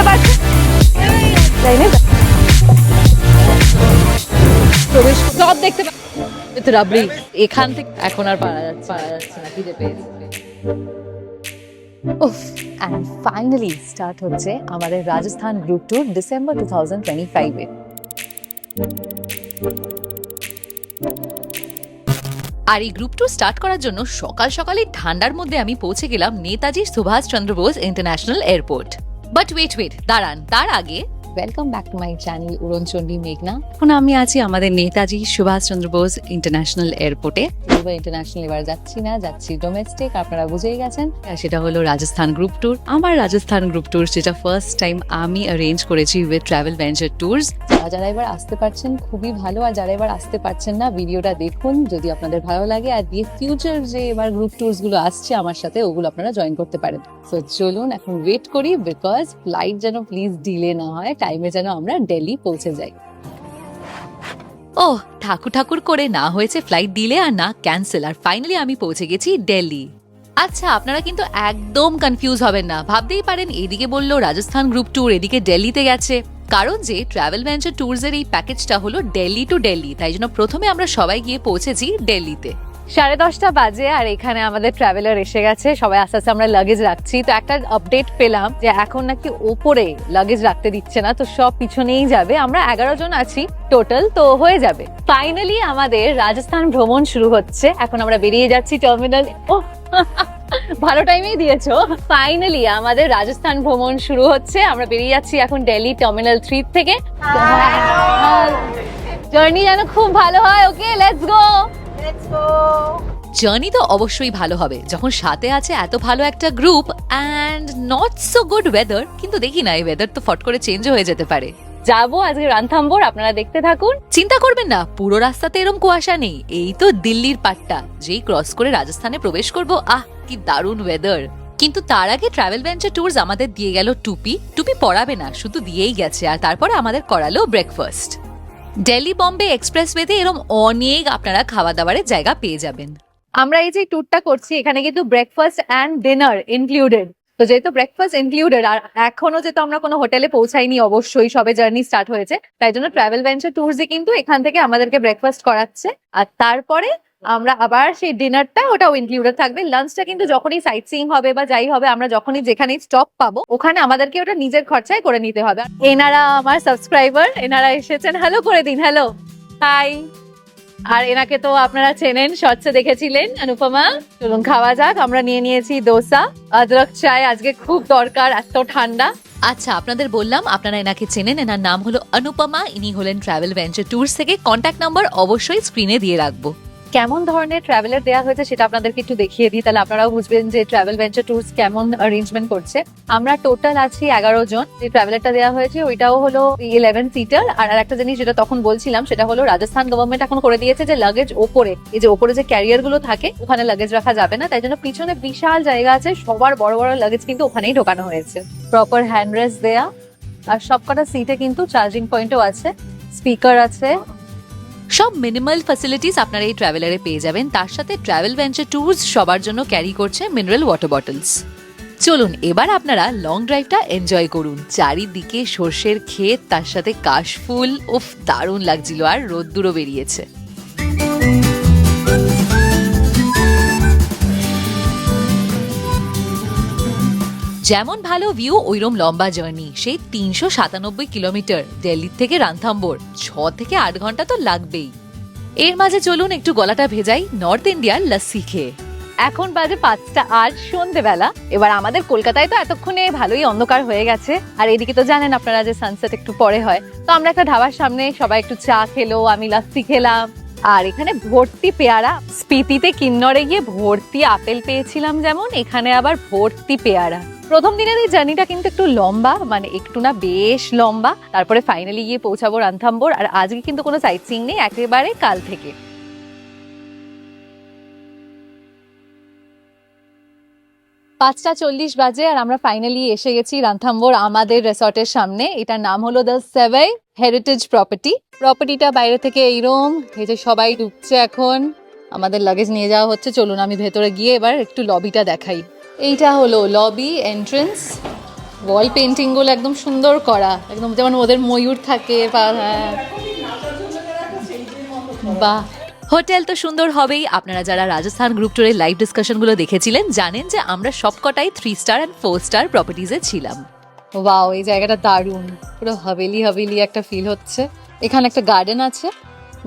বুঝতে পারছেন প্রবেশ সব দেখতে রাবড়ি এখান থেকে এখন আর পারা যাচ্ছে না খিদে পেয়েছে। অ্যান্ড ফাইনালি স্টার্ট হচ্ছে আমাদের রাজস্থান গ্রুপ ট্যুর ডিসেম্বর 2025 এ। আর এই গ্রুপ ট্যুর স্টার্ট করার জন্য সকাল সকালই ঠান্ডার মধ্যে আমি পৌঁছে গেলাম Netaji Subhash Chandra Bose international airport. But wait দাঁড়ান, তার আগে welcome back to my channel Uronchondi মেঘনা। এখন আমি আছি আমাদের নেতাজি সুভাষ চন্দ্র বোস ইন্টারন্যাশনাল এয়ারপোর্টে। ইন্টারন্যাশনাল এবার যাচ্ছি না, যাচ্ছি ডোমেস্টিক, আপনারা বুঝেই গেছেন। সেটা হলো রাজস্থান গ্রুপ ট্যুর। আমার রাজস্থান গ্রুপ ট্যুর যেটা ফার্স্ট টাইম আমি অ্যারেঞ্জ করেছি উইথ ট্রাভেল ভেঞ্চার ট্যুরস। যারা এবার আসতে পারছেন খুবই ভালো, আর যারা এবার আসতে পারছেন না ভিডিওটা দেখুন যদি আপনাদের ভালো লাগে, আর দিয়ে ফিউচার যে এবার গ্রুপ ট্যুরস গুলো আসছে আমার সাথে ওগুলো আপনারা জয়েন করতে পারেন। তো চলুন এখন ওয়েট করি, বিকজ ফ্লাইট যেন প্লিজ ডিলে না হয়, টাইমে যেন আমরা দিল্লি পৌঁছে যাই। ঠাকুর করে না হয়েছে ফ্লাইট ডিলে আর না ক্যান্সেল, আর ফাইনালি আমি পৌঁছে গেছি দিল্লি। আচ্ছা, আপনারা কিন্তু একদম কনফিউজ হবেন না। ভাবতেই পারেন এদিকে বললো রাজস্থান গ্রুপ ট্যুর, এদিকে দিল্লিতে গেছে। কারণ যে ট্রাভেল ভেঞ্চার ট্যুরস এর এই প্যাকেজটা হলো দিল্লি টু দিল্লি, তাই জন্য প্রথমে আমরা সবাই গিয়ে পৌঁছেছি দিল্লিতে। 10:30 বাজে আর এখানে আমাদের ট্রাভেলার এসে গেছে। সবাই আস্তে আস্তে আমরা লাগেজ রাখছি। তো একটা আপডেট পেলাম যে এখন নাকি ওপরে লাগেজ রাখতে দিচ্ছে না, তো সব পিছনেই যাবে। আমরা 11 জন আছি টোটাল, তো হয়ে যাবে। ফাইনালি আমাদের রাজস্থান ভ্রমণ শুরু হচ্ছে। এখন আমরা বেরিয়ে যাচ্ছি টার্মিনাল। ভালো টাইমেই দিয়েছো। ফাইনালি আমাদের রাজস্থান ভ্রমণ শুরু হচ্ছে। আমরা বেরিয়ে যাচ্ছি এখন দিল্লি টার্মিনাল 3 থেকে। জার্নি যেন খুব ভালো হয়। ওকে, লেটস গো। জার্নি তো অবশ্যই ভালো হবে যখন সাথে আছে এত ভালো একটা group and not so good weather. কিন্তু দেখি না, এই ওয়েদার তো ফট করে চেঞ্জ হয়ে যেতে পারে। যাবো আজকে রানথাম্বোর, আপনারা দেখতে থাকুন। চিন্তা করবেন না, পুরো রাস্তাতে এরকম কুয়াশা নেই। এই তো দিল্লির পাট্টা, যেই ক্রস করে রাজস্থানে প্রবেশ করব, কি দারুণ ওয়েদার। কিন্তু তার আগে ট্রাভেল ভেঞ্চার ট্যুরস আমাদের দিয়ে গেল টুপি পরাবে না, শুধু দিয়েই গেছে। আর তারপরে আমাদের করালো ব্রেকফাস্ট। দিল্লি বম্বে এক্সপ্রেসওয়েতে এরকম অনেক আপনারা খাওয়া দাওয়ারের জায়গা পেয়ে যাবেন। আমরা এই যে ট্যুরটা করছি এখানে কিন্তু ব্রেকফাস্ট অ্যান্ড ডিনার ইনক্লুডেড। তো যেহেতু ব্রেকফাস্ট ইনক্লুডেড, আর এখনো যেহেতু আমরা কোনো হোটেলে পৌঁছাইনি, অবশ্যই সবে জার্নি স্টার্ট হয়েছে, তাই জন্য ট্রাভেল ভেঞ্চার ট্যুরসই কিন্তু এখান থেকে আমাদেরকে ব্রেকফাস্ট করাচ্ছে। আর তারপরে আমরা আবার সেই ডিনারটা ওটাও ইনক্লুডেড থাকবে। লাঞ্চটা কিন্তু যখনই সাইট সিইং হবে বা যাই হবে, আমরা যখনই যেখানেই স্টপ পাবো ওখানে আমাদেরকে ওটা নিজের খরচায় করে নিতে হবে। এনারা আমার সাবস্ক্রাইবার, এনারা এসেছেন। হ্যালো করে দিন। Hello, high. আর এনাকে তো আপনারা চেনেন, শর্টসে দেখেছিলেন, অনুপমা। চলুন খাওয়া যাক। আমরা নিয়ে নিয়েছি দোসা, অদরক চায় আজকে খুব দরকার, এত ঠান্ডা। আচ্ছা, আপনাদের বললাম আপনারা এনাকে চেনেন। এনার নাম হলো অনুপমা, ইনি হলেন ট্রাভেল ভেঞ্চার ট্যুরস থেকে। কন্ট্যাক্ট নাম্বার অবশ্যই স্ক্রিনে দিয়ে রাখবো। কেমন ধরনের ট্রাভেলার দেওয়া হয়েছে সেটা আপনাদেরকে একটু দেখিয়ে দিই, তাহলে আপনারাও বুঝবেন যে ট্রাভেল ভেঞ্চার ট্যুরস কেমন অ্যারেঞ্জমেন্ট করছে। আমরা টোটাল আছি 11 জন। যে ট্রাভেলারটা দেওয়া হয়েছে ওইটাও হলো 11 সিটার। আর একটা জিনিস যেটা তখন বলছিলাম সেটা হলো রাজস্থান গভর্নমেন্ট এখন করে দিয়েছে যে লাগেজ ওপরে, এই যে ওপরে যে ক্যারিয়ার গুলো থাকে ওখানে লাগেজ রাখা যাবে না, তাই জন্য পিছনে বিশাল জায়গা আছে, সবার বড় বড় লাগেজ কিন্তু ওখানেই ঢোকানো হয়েছে। প্রপার হ্যান্ড রেস্ট দেয়া, আর সবকটা সিটে কিন্তু চার্জিং পয়েন্টও আছে, স্পিকার আছে। সব মিনিমাল ফ্যাসিলিটিস আপনারা এই ট্রাভেলারে পেয়ে যাবেন। তার সাথে ট্রাভেল ভেঞ্চার ট্যুরস সবার জন্য ক্যারি করছে মিনারেল ওয়াটার বটলস। চলুন এবার আপনারা লং ড্রাইভটা এনজয় করুন। চারিদিকে সর্ষের ক্ষেত, তার সাথে কাশফুল, দারুণ লাগছিল। আর রোদ্দুরও বেরিয়েছে। যেমন ভালো ভিউ ওইরকম লম্বা জার্নি, সেই 397 কিলোমিটার দিল্লি থেকে রানথাম্বোর। 6 থেকে 8 ঘন্টা তো লাগবেই। এর মাঝে চলুন একটু গলাটা ভেজাই নর্থ ইন্ডিয়ার লস্যি খেয়ে। এখন বাজে 5:08 সন্ধ্যেবেলা। এবার আমাদের কলকাতায় তো এতক্ষণে ভালোই অন্ধকার হয়ে গেছে, আর এদিকে তো জানেন আপনারা যে সানসেট একটু পরে হয়। তো আমরা একটা ধাবার সামনে সবাই একটু চা খেলো, আমি লস্যি খেলাম। আর এখানে ভর্তি পেয়ারা। স্পিতিতে কিন্নরে গিয়ে ভর্তি আপেল পেয়েছিলাম, যেমন এখানে আবার ভর্তি পেয়ারা। প্রথম দিনের এই জার্নিটা কিন্তু একটু লম্বা, মানে একটু না বেশ লম্বা। তারপরে ফাইনালি গিয়ে পৌঁছাবো রানথাম্বোর। আর আজকে কিন্তু কোনো সাইট সিইং নেই, একেবারে কাল থেকে। 5:40 বাজে আর আমরা ফাইনালি এসে গেছি রানথাম্বোর আমাদের রিসর্টের সামনে। এটার নাম হলো দ্য সেভাই হেরিটেজ প্রপার্টি। প্রপার্টিটা বাইরে থেকে এইরকম, এই যে সবাই ঢুকছে এখন, আমাদের লাগেজ নিয়ে যাওয়া হচ্ছে। চলুন আমি ভেতরে গিয়ে এবার একটু লবিটা দেখাই। এইটা হলো লবি এন্ট্রেন্স। ওয়াল পেন্টিং গুলো একদম সুন্দর করা, একদম যেমন ওদের ময়ূর থাকে বা হ্যাঁ বাহ। হোটেল তো সুন্দর হবেই। আপনারা যারা রাজস্থান গ্রুপ ট্যুরের লাইভ ডিসকাশনগুলো দেখেছিলেন জানেন যে আমরা সবকটাই 3 স্টার অ্যান্ড 4 স্টার প্রপার্টিজে ছিলাম। ওয়াও, এই জায়গাটা দারুণ, পুরো হাভেলি হাভেলি একটা ফিল হচ্ছে। এখানে একটা গার্ডেন আছে,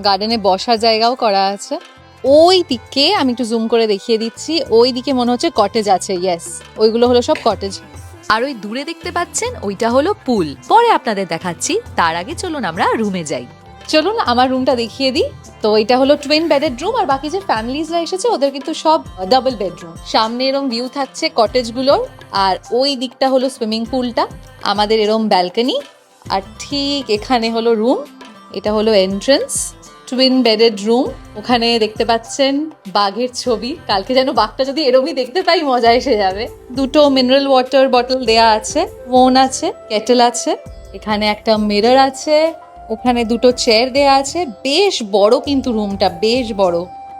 গার্ডেনে বসার জায়গাও করা আছে। ওই দিকে আমি একটু জুম করে দেখিয়ে দিচ্ছি, ওই দিকে মনে হচ্ছে কটেজ আছে। ইয়েস, ওইগুলো হলো সব কটেজ। আর ওই দূরে দেখতে পাচ্ছেন ওইটা হলো পুল, পরে আপনাদের দেখাচ্ছি। তার আগে চলুন আমরা রুমে যাই। চলুন আমার রুমটা দেখিয়ে দিই। তো এটা হলো টুইন বেডেড রুম, আর বাকি যে ফ্যামিলিজরা এসেছে ওদের কিন্তু সব ডাবল বেডরুম। সামনে এরম ভিউ থাকছে কটেজগুলোর, আর ওই দিকটা হলো সুইমিং পুলটা, আমাদের এরম ব্যালকনি, আর ঠিক এখানে হলো রুম। এটা হলো এন্ট্রেন্স, টুইন বেডেড রুম। ওখানে দেখতে পাচ্ছেন বাঘের ছবি। কালকে যেন বাঘটা যদি এরমই দেখতে পাই মজা এসে যাবে। দুটো মিনারেল ওয়াটার বটল দেয়া আছে, ফোন আছে, কেটেল আছে, এখানে একটা মিরর আছে, ওখানে দুটো চেয়ার দেয়া আছে। বেশ বড় কিন্তু রুমটা, বেশ বড়।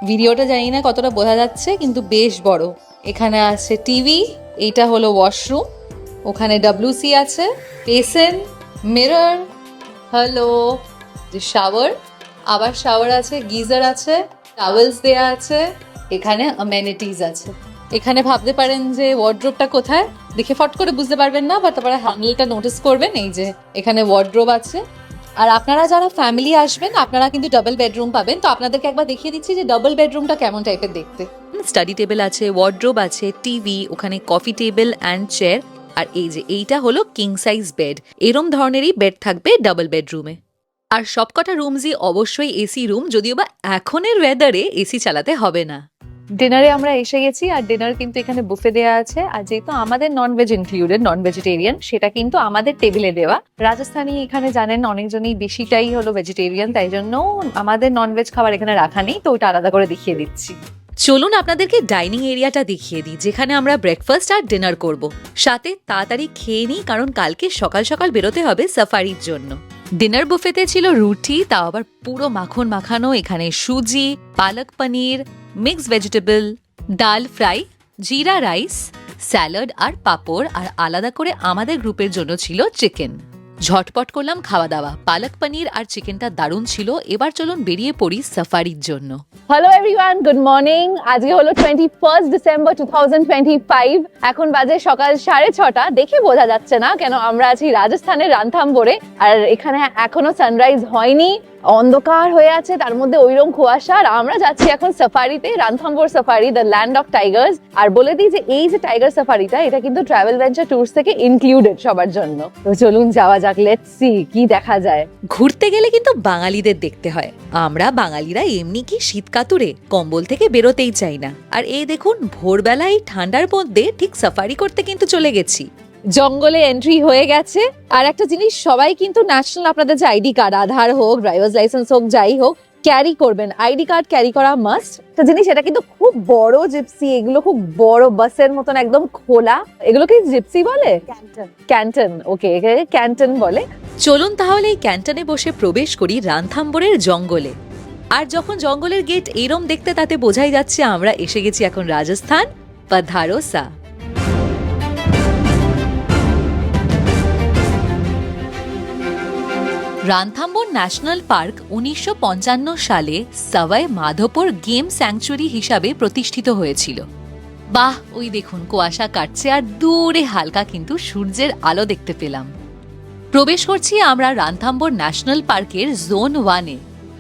ভিডিওটা জানি না কতটা বোঝা যাচ্ছে, কিন্তু বেশ বড়। এখানে আছে টিভি, এইটা হলো ওয়াশরুম, ওখানে WC আছে, বেসিন, মিরর, হ্যালো, শাওয়ার, আবার শাওয়ার আছে, গিজার আছে, টাওয়েলস দেয়া আছে, এখানে অ্যামেনিটিজ আছে। এখানে ভাবতে পারেন যে ওয়ার্ড্রোবটা কোথায়, দেখে ফট করে বুঝতে পারবেন না, বা তারপরে হ্যান্ডেলটা নোটিস করবেন, এই যে এখানে ওয়ার্ড্রোব আছে। আর আপনারা যারা ফ্যামিলি আসবেন আপনারা কিন্তু ডাবল বেডরুম পাবেন। তো আপনাদেরকে একবার দেখিয়ে দিচ্ছি যে ডাবল বেডরুমটা কেমন টাইপের দেখতে। স্টাডি টেবিল আছে, ওয়ার্ড্রোব আছে, টিভি, ওখানে কফি টেবিল অ্যান্ড চেয়ার, আর এই যে এইটা হলো কিং সাইজ বেড। এরম ধরনেরই বেড থাকবে ডাবল বেডরুমে। আর সবকটা রুমসই অবশ্যই এসি রুম, যদিও বা এখনের ওয়েদারে এসি চালাতে হবে না। ডিনারে আমরা এসে গেছি, আর ডিনার কিন্তু এখানে বুফে দেওয়া আছে। আর যেহেতু আমাদের ননভেজ ইনক্লুডেড, নন ভেজিটেরিয়ান, সেটা কিন্তু আমাদের টেবিলে দেওয়া। রাজস্থানী এখানে জানেন অনেকজনই বেশিটাই হলো ভেজিটেরিয়ান, তাই জন্য আমাদের ননভেজ খাবার এখানে রাখা নেই, তো ওটা আলাদা করে দেখিয়ে দিচ্ছি। চলুন আপনাদেরকে ডাইনিং এরিয়াটা দেখিয়ে দিই, যেখানে আমরা ব্রেকফাস্ট আর ডিনার করব। সাথে তাড়াতাড়ি খেয়ে নিই, কারণ কালকে সকাল সকাল বেরোতে হবে সাফারির জন্য। ডিনার বুফেতে ছিল রুটি, তাও আবার পুরো মাখন মাখানো। এখানে সুজি, পালক পনির, মিক্সড ভেজিটেবল, ডাল ফ্রাই, জিরা রাইস, স্যালাড আর পাঁপড়। আর আলাদা করে আমাদের গ্রুপের জন্য ছিল চিকেন। ঝটপট করলাম খাওয়া দাওয়া। পালক পনির আর চিকেনটা দারুণ ছিল। এবার চলুন বেরিয়ে পড়ি সাফারির জন্য। Hello everyone, good morning. আজকে হলো 21 ডিসেম্বর 2025। এখন বাজে সকাল 6:30। দেখে বোঝা যাচ্ছে না কেন আমরা আছি রাজস্থানের রানথাম্বোরে, আর এখানে এখনো সানরাইজ হয়নি, অন্ধকার হয়ে আছে, তার মধ্যে ওইরকম কুয়াশা। আর আমরা যাচ্ছি এখন সাফারিতে, Ranthambore safari, the land of tigers. আর বলে দিই যে এই যে টাইগার সাফারিটা, এটা কিন্তু ট্রাভেল ভেঞ্চার ট্যুরস থেকে ইনক্লুডেড সবার জন্য। তো চলুন যাওয়া যাক, লেটস সি কি দেখা যায়। ঘুরতে গেলে কিন্তু বাঙালিদের দেখতে হয়। আমরা বাঙালিরা এমনি কি শীত কাতুরে কম্বল থেকে বেরোতেই চাই না। আর এই দেখুন, ভোরবেলা এই ঠান্ডার মধ্যে ঠিক সাফারি করতে কিন্তু চলে গেছি। জঙ্গলে এন্ট্রি হয়ে গেছে। আর একটা জিনিস, সবাই কিন্তু ন্যাশনাল, আপনাদের যে আইডি কার্ড, আধার হোক, ড্রাইভার্স লাইসেন্স হোক, যাই হোক, ক্যারি করবেন। আইডি কার্ড ক্যারি করা মাস্ট। একটা জিনিস, এটা কিন্তু খুব বড় জিপসি, এগুলো খুব বড় বাসের মতন একদম খোলা। এগুলোকে জিপসি বলে? ক্যান্টন। ওকে, ক্যান্টন বলে। চলুন তাহলে এই ক্যান্টনে বসে প্রবেশ করি রানথাম্বোরের জঙ্গলে। আর যখন জঙ্গলের গেট এরম দেখতে, তাতে বোঝাই যাচ্ছে আমরা এসে গেছি এখন রাজস্থান পধারোসা। রানথাম্বোর ন্যাশনাল পার্ক 1955 সালে সাওয়াই মাধোপুর গেম স্যাংচুয়ারি হিসাবে প্রতিষ্ঠিত হয়েছিল। বাহ, ওই দেখুন কুয়াশা কাটছে, আর দূরে হালকা কিন্তু সূর্যের আলো দেখতে পেলাম। প্রবেশ করছি আমরা রানথাম্বোর ন্যাশনাল পার্কের জোন 1-এ।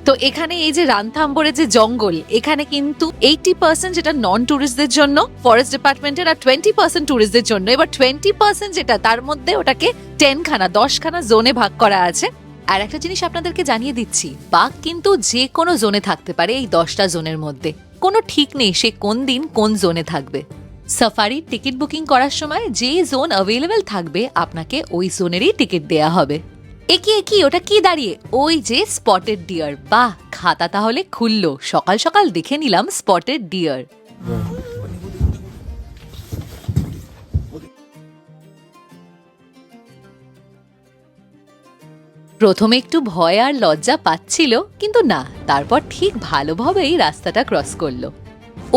তো এখানে এই যে রানথাম্বোরের যে জঙ্গল, এখানে কিন্তু 80% যেটা নন ট্যুরিস্টদের জন্য ফরেস্ট ডিপার্টমেন্টের, আর 20% ট্যুরিস্টদের জন্য। এবার 20% যেটা, তার মধ্যে ওটাকে 10 খানা জোনে ভাগ করা আছে। আর একটা জিনিস আপনাদেরকে জানিয়ে দিচ্ছি, বাঘ কিন্তু যে কোনো জোনে থাকতে পারে। এই 10টা জোনের মধ্যে কোনো ঠিক নেই সে কোন দিন কোন জোনে থাকবে। সাফারির টিকিট বুকিং করার সময় যে জোন অ্যাভেলেবেল থাকবে, আপনাকে ওই জোনেরই টিকিট দেয়া হবে। একি ওটা কি দাঁড়িয়ে? ওই যে স্পটেড ডিয়ার। বাহ, খাতা তাহলে খুললো। সকাল সকাল দেখে নিলাম স্পটেড ডিয়ার। প্রথমে একটু ভয় আর লজ্জা পাচ্ছিল, কিন্তু না, তারপর ঠিক ভালোভাবেই রাস্তাটা ক্রস করলো।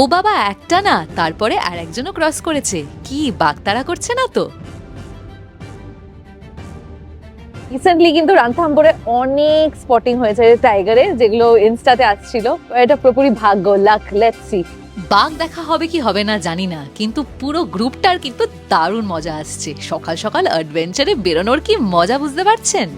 ও বাবা, একটা না, তারপরে আর একজনও ক্রস করেছে। কি বাগতারা করছে না তো? রিসেন্টলি কিন্তু রানথাম্বোরে অনেক স্পটিং হয়েছে টাইগারের, যেগুলো ইনস্টাতে আসছিল। এটা পুরোপুরি ভাগ্য, লাক, লেটস সি। বাঘ দেখা হবে কি হবে না জানি না, কিন্তু পুরো গ্রুপটার কিন্তু দারুণ মজা আসছে। সকাল সকাল অ্যাডভেঞ্চারে বেরোনোর কি মজা বুঝতে পারছেন।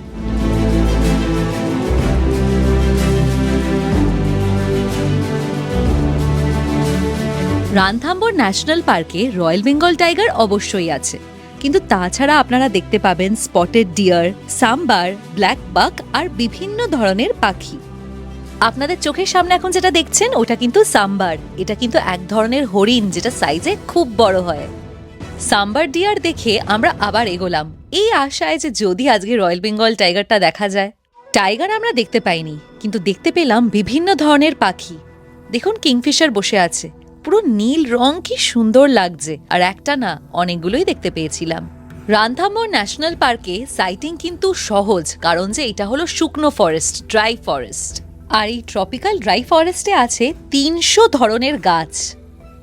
রানথাম্বোর ন্যাশনাল পার্কে রয়্যাল বেঙ্গল টাইগার অবশ্যই আছে, কিন্তু তাছাড়া আপনারা দেখতে পাবেন স্পটেড ডিয়ার, সাম্বার, ব্ল্যাক বাক আর বিভিন্ন ধরনের পাখি। আপনাদের চোখের সামনে এখন যেটা দেখছেন ওটা কিন্তু সাম্বার। এটা কিন্তু এক ধরনের হরিণ যেটা সাইজে খুব বড় হয়। সাম্বার ডিয়ার দেখে আমরা আবার এগোলাম এই আশায় যে যদি আজকে রয়্যাল বেঙ্গল টাইগারটা দেখা যায়। টাইগার আমরা দেখতে পাইনি, কিন্তু দেখতে পেলাম বিভিন্ন ধরনের পাখি। দেখুন কিংফিশার বসে আছে, পুরো নীল রং, কি সুন্দর লাগছে। আর একটা না, অনেকগুলোই দেখতে পেয়েছিলাম। রানথাম্বোর ন্যাশনাল পার্কে সাইটিং কিন্তু সহজ, কারণ যে এটা হলো শুকনো ফরেস্ট, ড্রাই ফরেস্ট। আর এই ট্রপিক্যাল ড্রাই ফরেস্টে আছে 300 ধরনের গাছ।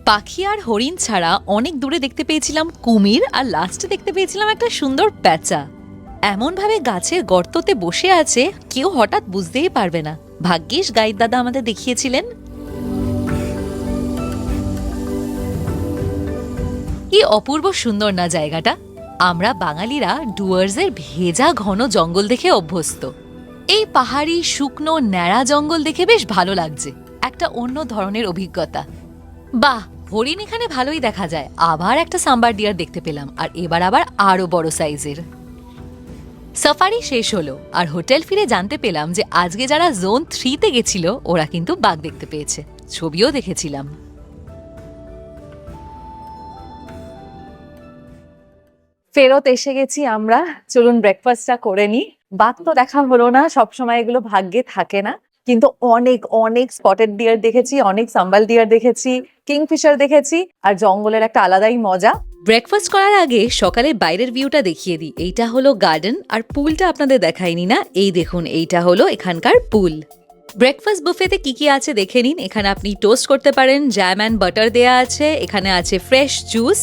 পাখি আর হরিণ ছাড়া অনেক দূরে দেখতে পেয়েছিলাম কুমির, আর লাস্টে দেখতে পেয়েছিলাম একটা সুন্দর প্যাঁচা। এমনভাবে গাছের গর্ততে বসে আছে কেউ হঠাৎ বুঝতেই পারবে না। ভাগ্যিস গাইড দাদা আমাদের দেখিয়েছিলেন। কি অপূর্ব সুন্দর না জায়গাটা। আমরা বাঙালিরা ডুয়ার্সের ভেজা ঘন জঙ্গল দেখে অভ্যস্ত। এই পাহাড়ি শুকনো ন্যাড়া জঙ্গল দেখে বেশ ভালো লাগছে, একটা অন্য ধরনের অভিজ্ঞতা। বাহ, হরিণ এখানে ভালোই দেখা যায়। আবার একটা সাম্বার ডিয়ার দেখতে পেলাম, আর এবার আবার আরো বড় সাইজের। সাফারি শেষ হলো আর হোটেল ফিরে জানতে পেলাম যে আজকে যারা জোন 3-তে গেছিল ওরা কিন্তু বাঘ দেখতে পেয়েছে, ছবিও দেখেছিলাম। ফেরত এসে গেছি আমরা, চলুন ব্রেকফাস্টটা করে নি। বাঘ তো দেখা হলো না, সবসময় এগুলো ভাগ্যে থাকে না, কিন্তু অনেক অনেক স্পটেড ডিয়ার দেখেছি, অনেক সাম্বাল ডিয়ার দেখেছি, কিংফিশার দেখেছি, আর জঙ্গলের একটা আলাদাই মজা। ব্রেকফাস্ট করার আগে সকালে বাইরের ভিউটা দেখিয়ে দিই। এইটা হলো গার্ডেন, আর পুলটা আপনাদের দেখাইনি না। এই দেখুন, এইটা হলো এখানকার পুল। ব্রেকফাস্ট বুফেতে কি কি আছে দেখে নিন। এখানে আপনি টোস্ট করতে পারেন, জ্যাম অ্যান্ড বাটার দেয়া আছে। এখানে আছে ফ্রেশ জুস,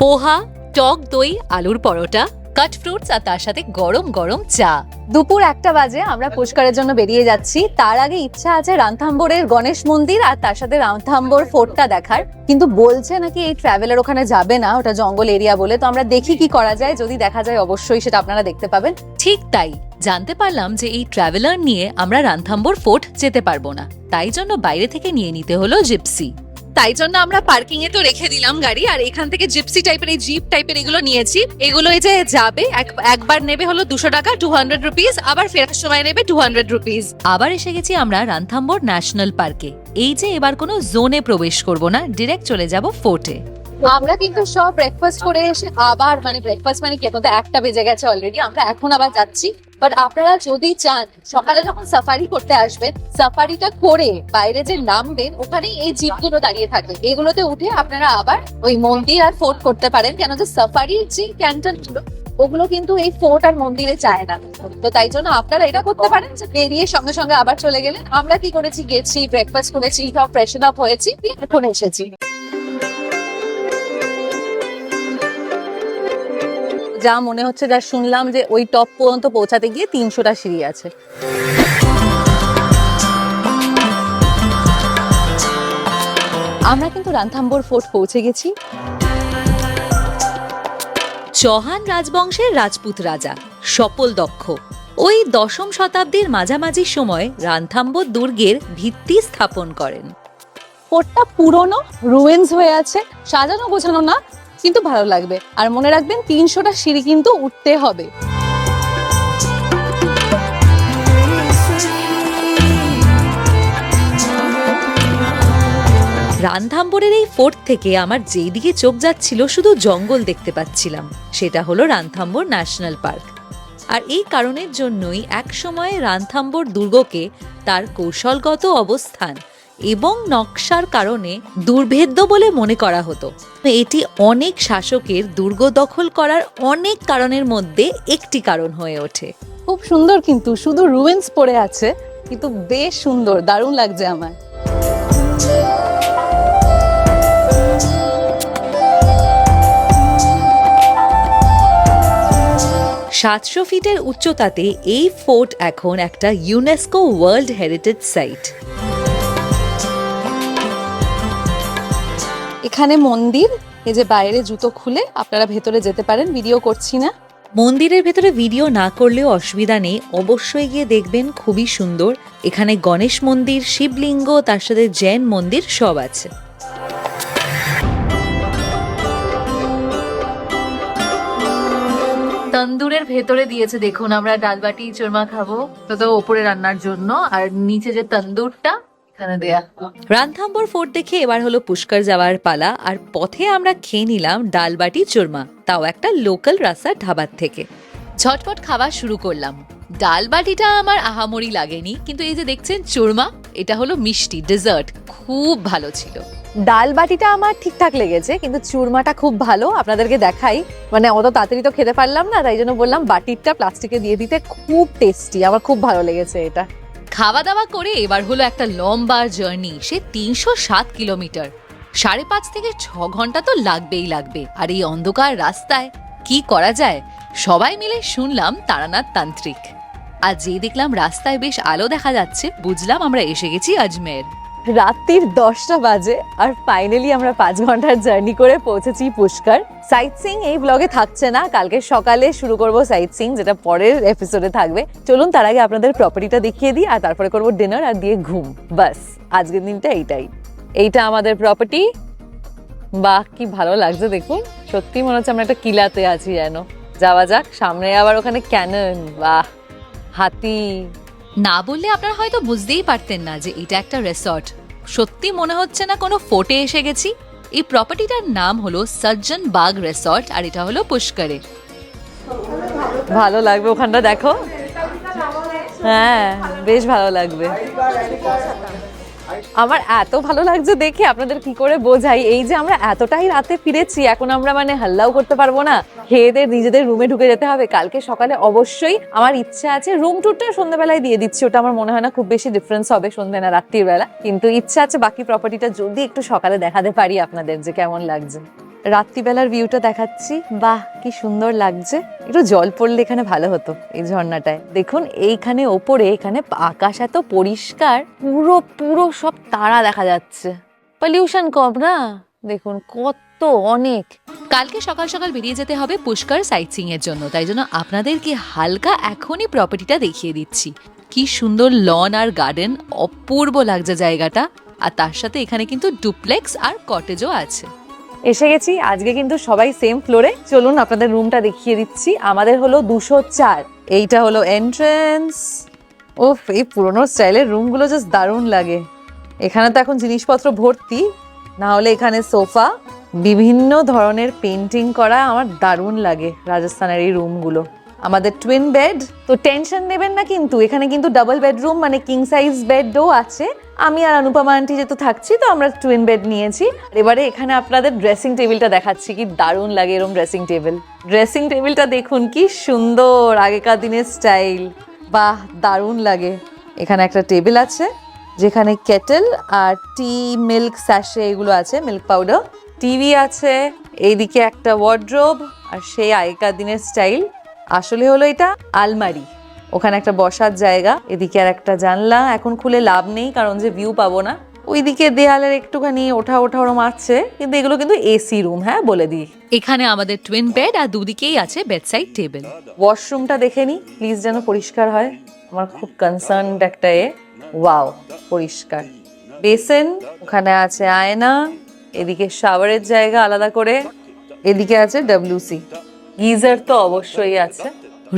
পোহা, টক দই, আলুর পরোটা, কাট ফ্রুটস, আর তার সাথে গরম গরম চা। দুপুর 1টা বাজে, আমরা পুষ্করের জন্য বেরিয়ে যাচ্ছি। তার আগে ইচ্ছা আছে রানথাম্বোরের গণেশ মন্দির আর তার সাথে রানথাম্বোর ফোর্টটা দেখার, কিন্তু বলছে নাকি এই ট্রাভেলার ওখানে যাবে না, ওটা জঙ্গল এরিয়া বলে। তো আমরা দেখি কি করা যায়, যদি দেখা যায় অবশ্যই সেটা আপনারা দেখতে পাবেন। ঠিক তাই, জানতে পারলাম যে এই ট্রাভেলার নিয়ে আমরা রানথাম্বোর ফোর্ট যেতে পারবো না, তাই জন্য বাইরে থেকে নিয়ে নিতে হলো জিপসি। তাই জন্য আমরা পার্কিং এ তো রেখে দিলাম গাড়ি, আর এখান থেকে জিপসি টাইপের, এই জিপ টাইপের এগুলো নিয়েছি। এগুলো এই যে যাবে, একবার নেবে হলো 200 টাকা, 200 রুপিস, আবার ফেরার সময় নেবে 200 রুপিস। আবার এসে গেছি আমরা রানথাম্বোর ন্যাশনাল পার্কে। এই যে এবার কোনো জোনে প্রবেশ করব না, ডিরেক্ট চলে যাব ফোর্টে। আমরা কিন্তু সব ব্রেকফাস্ট করে এসে আবার ব্রেকফাস্ট কি, এখন তো 1টা বেজে গেছে অলরেডি, আমরা এখন আবার যাচ্ছি। বাট আপনারা যদি চান সকালে যখন সাফারি করতে আসবেন, সাফারিটা করে বাইরে যে নামবেন, ওখানে এই জিপগুলো দাঁড়িয়ে থাকবে, এগুলোতে উঠে আপনারা আবার ওই মন্দির আর ফোর্ট করতে পারেন। কেন যে সাফারির যে ক্যান্টন গুলো, ওগুলো কিন্তু এই ফোর্ট আর মন্দিরে যায় না। তো তাই জন্য আপনারা এটা করতে পারেন যে বেরিয়ে সঙ্গে সঙ্গে আবার চলে গেলেন। আমরা কি করেছি, গেছি, ব্রেকফাস্ট করেছি, সব ফ্রেশন আপ হয়েছি, এখন এসেছি। যা মনে হচ্ছে, যা শুনলাম, যে ওই টপ পর্যন্ত পৌঁছাতে গিয়ে 300টা সিঁড়ি আছে। আমরা কিন্তু রানথাম্বোর ফোর্ট পৌঁছে গেছি। চৌহান রাজবংশের রাজপুত রাজা সপল দক্ষ ওই 10ম শতাব্দীর মাঝামাঝি সময় রানথাম্বোর দুর্গের ভিত্তি স্থাপন করেন। ফোর্টটা পুরনো, রুইন্স হয়ে আছে, সাজানো গোছানো না, কিন্তু ভালো লাগবে। আর মনে রাখবেন 300টা সিঁড়ি কিন্তু উঠতে হবে। রানথাম্বোরের এই ফোর্ট থেকে আমার যেই দিকে চোখ যাচ্ছিল শুধু জঙ্গল দেখতে পাচ্ছিলাম, সেটা হলো রানথাম্বোর ন্যাশনাল পার্ক। আর এই কারণের জন্যই একসময় রানথাম্বোর দুর্গকে তার কৌশলগত অবস্থান এবং নকশার কারণে দুর্ভেদ্য বলে মনে করা হতো। এটি অনেক শাসকের দুর্গ দখল করার অনেক কারণের মধ্যে একটি কারণ হয়ে ওঠে। খুব সুন্দর, কিন্তু শুধু রুইন্স পড়ে আছে, কিন্তু বেশ সুন্দর, দারুণ লাগছে আমার। 700 ফিটের উচ্চতাতে এই ফোর্ট এখন একটা ইউনেস্কো ওয়ার্ল্ড হেরিটেজ সাইট। এখানে মন্দির, এই যে বাইরে জুতো খুলে আপনারা ভেতরে যেতে পারেন, ভিডিও করছি না। মন্দিরের ভেতরে ভিডিও না করলেও অসুবিধা নেই, অবশ্যই গিয়ে দেখবেন, খুবই সুন্দর। এখানে গণেশ মন্দির, শিবলিঙ্গ, তার সাথে জৈন মন্দির সব আছে। তন্দুরের ভেতরে দিয়েছে, দেখুন আমরা ডালবাটি চুরমা খাবো, তো ওপরে রান্নার জন্য, আর নিচে যে তন্দুরটা এখানে দেয়া। রানথাম্বোর ফোর্ট দেখে এবার হলো পুষ্কর যাওয়ার পালা, আর পথে আমরা খেয়ে নিলাম ডালবাটি চুরমা, তাও একটা লোকাল রাস্তার ধাবার থেকে। ঝটপট খাওয়া শুরু করলাম। ডালবাটিটা আমার আহামরি লাগেনি, কিন্তু এই যে দেখছেন চুরমা, এটা হলো মিষ্টি ডেজার্ট, খুব ভালো ছিল। ডাল বাটিটা আমার ঠিকঠাক লেগেছে, কিন্তু চুরমাটা খুব ভালো। আপনাদেরকে দেখাই, মানে অত তাড়াতাড়ি তো খেতে পারলাম না, তাই জন্য বললাম বাটিরটা প্লাস্টিকে দিয়ে দিতে। খুব টেস্টি, আমার খুব ভালো লেগেছে এটা। খাওয়া দাওয়া করে এবার হলো একটা লম্বা জার্নি, সে 307 কিলোমিটার, 5.5 থেকে 6 ঘন্টা তো লাগবেই লাগবে। আর এই অন্ধকার রাস্তায় কি করা যায়, সবাই মিলে শুনলাম তারানাথ তান্ত্রিক। আর যে দেখলাম রাস্তায় বেশ আলো দেখা যাচ্ছে, বুঝলাম আমরা এসে গেছি আজমের। রাত্রির 10টা বাজে আর ফাইনালি আমরা 5 ঘন্টার জার্নি করে পৌঁছেছি পুষ্কর। সাইট সিইং এই ব্লগে থাকছে না, কালকে সকালে শুরু করব সাইট সিইং, যেটা পরের এপিসোডে থাকবে। চলুন তার আগে আপনাদের প্রপার্টিটা দেখিয়ে দিই, আর তারপরে করব ডিনার আর দিয়ে ঘুম। বাস আজকের দিনটা এইটা আমাদের প্রপার্টি। বাহ কি ভালো লাগছে দেখুন, সত্যি মনে হচ্ছে আমরা একটা কিলাতে আছি যেন। যাওয়া যাক, সামনে আবার ওখানে ক্যানন, বাহ হাতি। না বললে আপনারা হয়তো বুঝতেই পারতেন না যে এটা একটা রিসর্ট। সত্যি মনে হচ্ছে না কোনো ফোর্টে এসে গেছি। এই প্রপার্টিটার নাম হলো সজ্জন বাগ রিসর্ট, আর এটা হলো পুষ্করে। ভালো লাগবে ওখানটা, দেখো। হ্যাঁ বেশ ভালো লাগবে। আমার এত ভালো লাগছে দেখে, আপনাদের কি করে বোঝাই। এই যে আমরা এতটাই রাতে ফিরেছি, এখন আমরা মানে হাল্লাও করতে পারবো না, খেয়েদের নিজেদের রুমে ঢুকে যেতে হবে। কালকে সকালে অবশ্যই আমার ইচ্ছা আছে, রুম ট্যুরটা সন্ধ্যাবেলায় দিয়ে দিচ্ছি, ওটা আমার মনে হয় না খুব বেশি ডিফারেন্স হবে সন্ধ্যে না রাত্রির বেলা, কিন্তু ইচ্ছা আছে বাকি প্রপার্টিটা যদি একটু সকালে দেখাতে পারি আপনাদের যে কেমন লাগছে। রাত্রিবেলার ভিউটা দেখাচ্ছি, বাহ কি সুন্দর লাগছে। একটু জল পড়লে এখানে ভালো হতো, এই ঝর্ণাটায় দেখুন। এইখানে ওপরে, এখানে আকাশ এত পরিষ্কার, পুরো পুরো সব তারা দেখা যাচ্ছে, পলিউশন কম না, দেখুন কত অনেক। কালকে সকাল সকাল বেরিয়ে যেতে হবে পুষ্কর সাইট সিইং এর জন্য, তাই জন্য আপনাদেরকে হালকা এখনই প্রপার্টিটা দেখিয়ে দিচ্ছি। কি সুন্দর লন আর গার্ডেন, অপূর্ব লাগছে জায়গাটা। আর তার সাথে এখানে কিন্তু ডুপ্লেক্স আর কটেজও আছে। এসে গেছি, আজকে কিন্তু সবাই সেম ফ্লোরে। চলুন আপনাদের রুমটা দেখিয়ে দিচ্ছি। আমাদের হলো 204, এইটা হলো এন্ট্রেন্স। ওফ, এই পুরোনো স্টাইলের রুমগুলো জাস্ট দারুণ লাগে। এখানে তো এখন জিনিসপত্র ভর্তি, না হলে এখানে সোফা, বিভিন্ন ধরনের পেন্টিং করা, আমার দারুণ লাগে রাজস্থানের এই রুমগুলো। আমাদের টুইন বেড, তো টেনশন নেবেন না, কিন্তু এখানে কিন্তু ডাবল বেডরুম মানে কিং সাইজ বেডও আছে। আমি আর অনুপমা আন্টি যেহেতু থাকছি, তো আমরা টুইন বেড নিয়েছি। এবারে এখানে আপনাদের ড্রেসিং টেবিলটা দেখাচ্ছি, কি দারুণ লাগে এরকম ড্রেসিং টেবিল। ড্রেসিং টেবিলটা দেখুন কি সুন্দর, আগেকার দিনের স্টাইল, বাহ দারুণ লাগে। এখানে একটা টেবিল আছে যেখানে কেটেল আর টি, মিল্ক স্যাশে এগুলো আছে, মিল্ক পাউডার। টিভি আছে, এইদিকে একটা ওয়ার্ড্রোব, আর সেই আগেকার দিনের স্টাইল। আসলে হলো এটা আলমারি, ওখানে একটা বসার জায়গা, এদিকে আর একটা জানলা। এখন খুলে লাভ নেই, কারণ যে ভিউ পাবো না। ওইদিকে দেয়ালের একটুখানি ওঠা ওরম আছে, কিন্তু এগুলো কিন্তু এসি রুম, হ্যাঁ বলে দিই। এখানে আমাদের টুইন বেড, আর দুদিকেই আছে বেডসাইড টেবিল। ওয়াশরুমটা দেখে নি প্লিজ, যেন পরিষ্কার হয়, আমার খুব কনসার্ন একটা ওয়াও পরিষ্কার। বেসিন, ওখানে আছে আয়না, এদিকে শাওয়ারের জায়গা আলাদা করে, এদিকে আছে ডব্লিউসি, গিজার তো অবশ্যই আছে।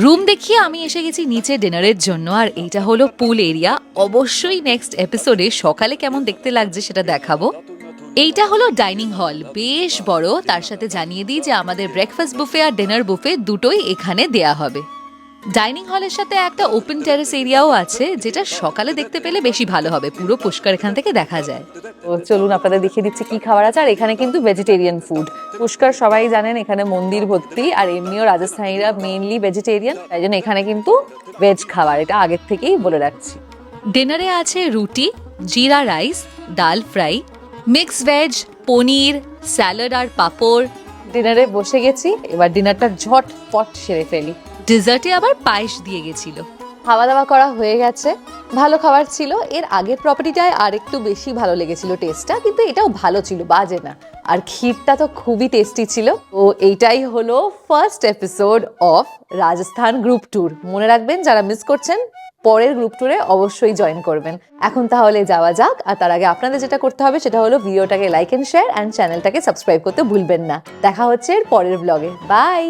রুম দেখিয়ে আমি এসে গেছি নিচে ডিনারের জন্য, আর এইটা হলো পুল এরিয়া। অবশ্যই নেক্সট এপিসোডে সকালে কেমন দেখতে লাগছে সেটা দেখাবো। এইটা হলো ডাইনিং হল, বেশ বড়। তার সাথে জানিয়ে দিই যে আমাদের ব্রেকফাস্ট বুফে আর ডিনার বুফে দুটোই এখানে দেয়া হবে। ডাইনিং হলের সাথে একটা ওপেন টেরেস এরিয়াও আছে, যেটা সকালে দেখতে পেলে বেশি ভালো হবে, পুরো পুষ্কর এখান থেকে দেখা যায়। তো চলুন আপনাদের দেখিয়ে দিচ্ছি কি খাবার আছে। আর এখানে কিন্তু ভেজিটেরিয়ান ফুড, পুষ্কর সবাই জানেন এখানে মন্দির ভর্তি, আর এমনিও রাজস্থানীরা মেইনলি ভেজিটেরিয়ান, তাই জন্য এখানে কিন্তু ভেজ খাবার, এটা আগের থেকেই বলে রাখছি। ডিনারে আছে রুটি, জিরা রাইস, ডাল ফ্রাই, মিক্স ভেজ, পনির, স্যালাড আর পাঁপড়। ডিনারে বসে গেছি, এবার ডিনারটা ঝটপট সেরে ফেলি। ডেজার্টে আবার পায়েস দিয়ে গেছিল। খাওয়া দাওয়া করা হয়ে গেছে, ভালো খাবার ছিল। এর আগের প্রপার্টিটায় আর একটু বেশি ভালো লেগেছিল টেস্টটা, কিন্তু এটাও ভালো ছিল, বাজে না। আর ক্ষীরটা তো খুবই টেস্টি ছিল। তো এইটাই হলো first episode of Rajasthan group tour. মনে রাখবেন, যারা মিস করছেন পরের গ্রুপ ট্যুরে অবশ্যই জয়েন করবেন। এখন তাহলে যাওয়া যাক, আর তার আগে আপনাদের যেটা করতে হবে সেটা হলো ভিডিওটাকে লাইক এন্ড শেয়ার অ্যান্ড চ্যানেলটাকে সাবস্ক্রাইব করতে ভুলবেন না। দেখা হচ্ছে এর পরের ব্লগে। বাই।